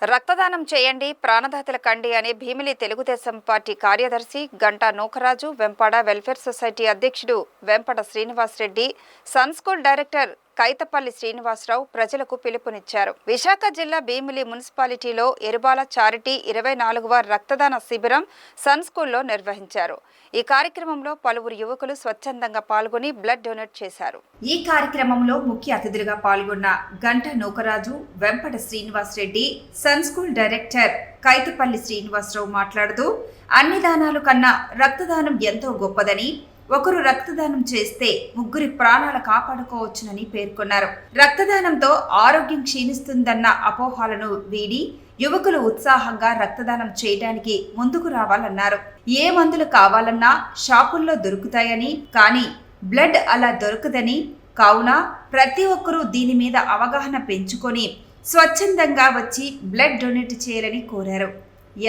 రక్తదానం చేయండి ప్రాణదాతల కండి అని భీమిలి తెలుగుదేశం పార్టీ కార్యదర్శి గంటా నూకరాజు, వెంపడ వెల్ఫేర్ సొసైటీ అధ్యక్షుడు Vempada Srinivasa Reddy, Sun school director Kaithapalli Srinivasa Rao ప్రజలకు పిలుపునిచ్చారు. విశాఖ జిల్లా భీమిలి మున్సిపాలిటీలో ఎరుబాల చారిటీ 24వ రక్తదాన శిబిరం సన్ స్కూల్లో నిర్వహించారు. ఈ కార్యక్రమంలో పలువురు యువకులు స్వచ్ఛందంగా పాల్గొని బ్లడ్ డొనేట్ చేశారు. ఈ కార్యక్రమంలో ముఖ్య అతిథులుగా పాల్గొన్న Ganta Nookaraju, Vempada Srinivasa Reddy, Sun school director Kaithapalli Srinivasa Rao మాట్లాడుతూ అన్ని దానాలు కన్నా రక్తదానం ఎంతో గొప్పదని, ఒకరు రక్తదానం చేస్తే ముగ్గురి ప్రాణాలు కాపాడుకోవచ్చునని పేర్కొన్నారు. రక్తదానంతో ఆరోగ్యం క్షీణిస్తుందన్న అపోహలను వీడి యువకులు ఉత్సాహంగా రక్తదానం చేయడానికి ముందుకు రావాలన్నారు. ఏ మందులు కావాలన్నా షాపుల్లో దొరుకుతాయని, కానీ బ్లడ్ అలా దొరకదని, కావున ప్రతి ఒక్కరూ దీని మీద అవగాహన పెంచుకొని స్వచ్ఛందంగా వచ్చి బ్లడ్ డొనేట్ చేయాలని కోరారు.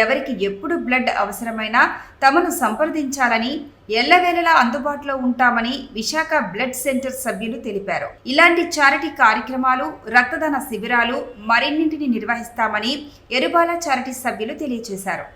ఎవరికి ఎప్పుడు బ్లడ్ అవసరమైనా తమను సంప్రదించాలని, ఎల్లవేళలా అందుబాటులో ఉంటామని విశాఖ బ్లడ్ సెంటర్ సభ్యులు తెలిపారు. ఇలాంటి చారిటీ కార్యక్రమాలు, రక్తదాన శిబిరాలు మరిన్నింటిని నిర్వహిస్తామని ఎరుబాల చారిటీ సభ్యులు తెలియజేశారు.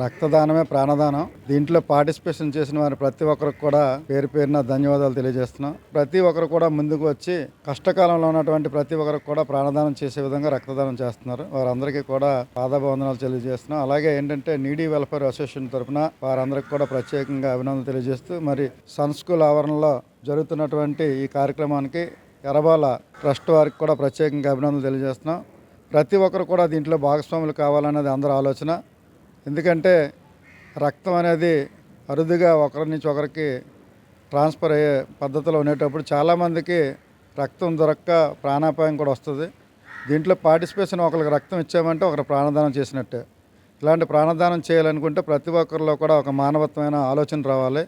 రక్తదానమే ప్రాణదానం. దీంట్లో పార్టిసిపేషన్ చేసిన వారి ప్రతి ఒక్కరికి కూడా పేరు పేరున ధన్యవాదాలు తెలియజేస్తున్నాం. ప్రతి ఒక్కరు కూడా ముందుకు వచ్చి కష్టకాలంలో ఉన్నటువంటి ప్రతి ఒక్కరికి కూడా ప్రాణదానం చేసే విధంగా రక్తదానం చేస్తున్నారు. వారందరికీ కూడా పాదాభివందనాలు తెలియజేస్తున్నాం. అలాగే ఏంటంటే నీడీ వెల్ఫేర్ అసోసియేషన్ తరఫున వారందరికీ కూడా ప్రత్యేకంగా అభినందనలు తెలియజేస్తూ, మరి సన్ స్కూల్ ఆవరణలో జరుగుతున్నటువంటి ఈ కార్యక్రమానికి ఎర్రబాల ట్రస్ట్ వారికి కూడా ప్రత్యేకంగా అభినందనలు తెలియజేస్తున్నాం. ప్రతి ఒక్కరు కూడా దీంట్లో భాగస్వాములు కావాలనేది అందరి ఆలోచన. ఎందుకంటే రక్తం అనేది అరుదుగా ఒకరి నుంచి ఒకరికి ట్రాన్స్ఫర్ అయ్యే పద్ధతిలో ఉండేటప్పుడు చాలామందికి రక్తం దొరక్క ప్రాణాపాయం కూడా వస్తుంది. దీంట్లో పార్టిసిపేషన్ ఒకరికి రక్తం ఇచ్చామంటే ఒకరు ప్రాణదానం చేసినట్టే. ఇలాంటి ప్రాణదానం చేయాలనుకుంటే ప్రతి ఒక్కరిలో కూడా ఒక మానవత్వమైన ఆలోచన రావాలి.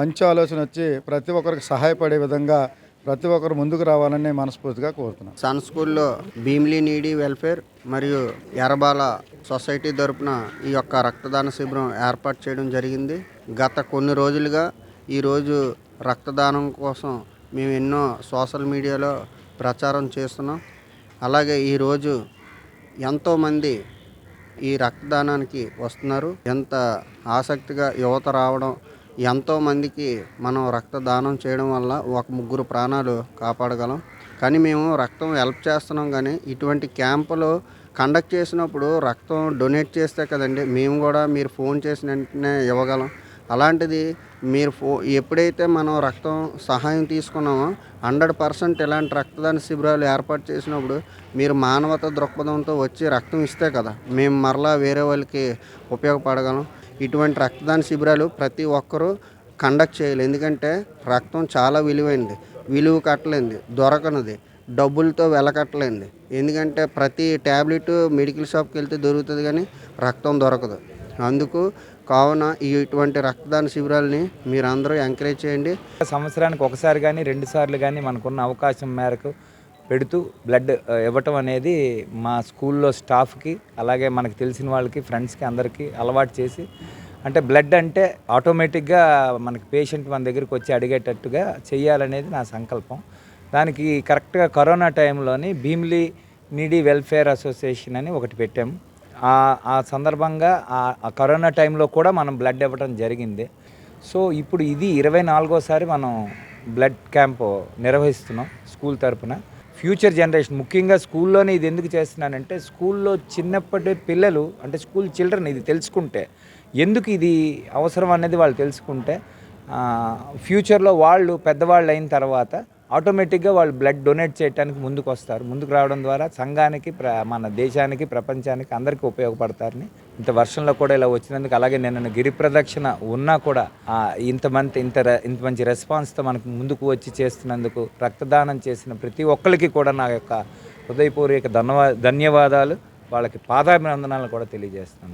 మంచి ఆలోచన వచ్చి ప్రతి ఒక్కరికి సహాయపడే విధంగా ప్రతి ఒక్కరు ముందుకు రావాలని మనస్ఫూర్తిగా కోరుతున్నాను. సన్ స్కూల్లో భీమిలి నీడీ వెల్ఫేర్ మరియు ఎర్రబాల సొసైటీ తరపున ఈ యొక్క రక్తదాన శిబిరం ఏర్పాటు చేయడం జరిగింది. గత కొన్ని రోజులుగా ఈరోజు రక్తదానం కోసం మేము ఎన్నో సోషల్ మీడియాలో ప్రచారం చేస్తున్నాం. అలాగే ఈరోజు ఎంతోమంది ఈ రక్తదానానికి వస్తున్నారు. ఎంత ఆసక్తిగా యువత రావడం, ఎంతోమందికి మనం రక్తదానం చేయడం వల్ల ఒక ముగ్గురు ప్రాణాలు కాపాడగలం. కానీ మేము రక్తం హెల్ప్ చేస్తున్నాం, కానీ ఇటువంటి క్యాంపులు కండక్ట్ చేసినప్పుడు రక్తం డొనేట్ చేస్తే కదండి మేము కూడా మీరు ఫోన్ చేసిన వెంటనే ఇవ్వగలం. అలాంటిది మీరు ఎప్పుడైతే మనం రక్తం సహాయం తీసుకున్నామో 100% ఇలాంటి రక్తదాన శిబిరాలు ఏర్పాటు చేసినప్పుడు మీరు మానవత దృక్పథంతో వచ్చి రక్తం ఇస్తే కదా మేము మరలా వేరే వాళ్ళకి ఉపయోగపడగలం. ఇటువంటి రక్తదాన శిబిరాలు ప్రతి ఒక్కరూ కండక్ట్ చేయాలి. ఎందుకంటే రక్తం చాలా విలువైనది, విలువ కట్టలేంది, దొరకనిది, డబ్బులతో వెలకట్టలేంది. ఎందుకంటే ప్రతి ట్యాబ్లెట్ మెడికల్ షాప్కి వెళ్తే దొరుకుతుంది, కానీ రక్తం దొరకదు. అందుకు కావున ఇటువంటి రక్తదాన శిబిరాలని మీరందరూ ఎంకరేజ్ చేయండి. సంవత్సరానికి ఒకసారి కానీ 2 సార్లు కానీ మనకున్న అవకాశం మేరకు పెడుతూ బ్లడ్ ఇవ్వటం అనేది మా స్కూల్లో స్టాఫ్కి, అలాగే మనకు తెలిసిన వాళ్ళకి, ఫ్రెండ్స్కి అందరికీ అలవాటు చేసి, అంటే బ్లడ్ అంటే ఆటోమేటిక్గా మనకి పేషెంట్ మన దగ్గరికి వచ్చి అడిగేటట్టుగా చెయ్యాలనేది నా సంకల్పం. దానికి కరెక్ట్గా కరోనా టైంలోని భీమిలి నీడీ వెల్ఫేర్ అసోసియేషన్ అని ఒకటి పెట్టాము. ఆ సందర్భంగా ఆ కరోనా టైంలో కూడా మనం బ్లడ్ ఇవ్వడం జరిగింది. సో ఇప్పుడు ఇది 24వసారి మనం బ్లడ్ క్యాంప్ నిర్వహిస్తున్నాం స్కూల్ తరపున. ఫ్యూచర్ జనరేషన్, ముఖ్యంగా స్కూల్లోనే ఇది ఎందుకు చేస్తున్నానంటే, స్కూల్లో చిన్నప్పటి పిల్లలు, అంటే స్కూల్ చిల్డ్రన్ ఇది తెలుసుకుంటే, ఎందుకు ఇది అవసరం అనేది వాళ్ళు తెలుసుకుంటే ఫ్యూచర్లో వాళ్ళు పెద్దవాళ్ళు అయిన తర్వాత ఆటోమేటిక్గా వాళ్ళు బ్లడ్ డొనేట్ చేయడానికి ముందుకు వస్తారు. ముందుకు రావడం ద్వారా సంఘానికి, మన దేశానికి, ప్రపంచానికి అందరికీ ఉపయోగపడతారని. ఇంత వర్షంలో కూడా ఇలా వచ్చినందుకు, అలాగే నేను గిరి ప్రదక్షిణ ఉన్నా కూడా ఇంత మంచి రెస్పాన్స్తో మనకు ముందుకు వచ్చి చేస్తున్నందుకు, రక్తదానం చేసిన ప్రతి ఒక్కరికి కూడా నా యొక్క హృదయపూర్వక ధన్యవాదాలు, వాళ్ళకి పాదాభివందనాలు కూడా తెలియజేస్తాను.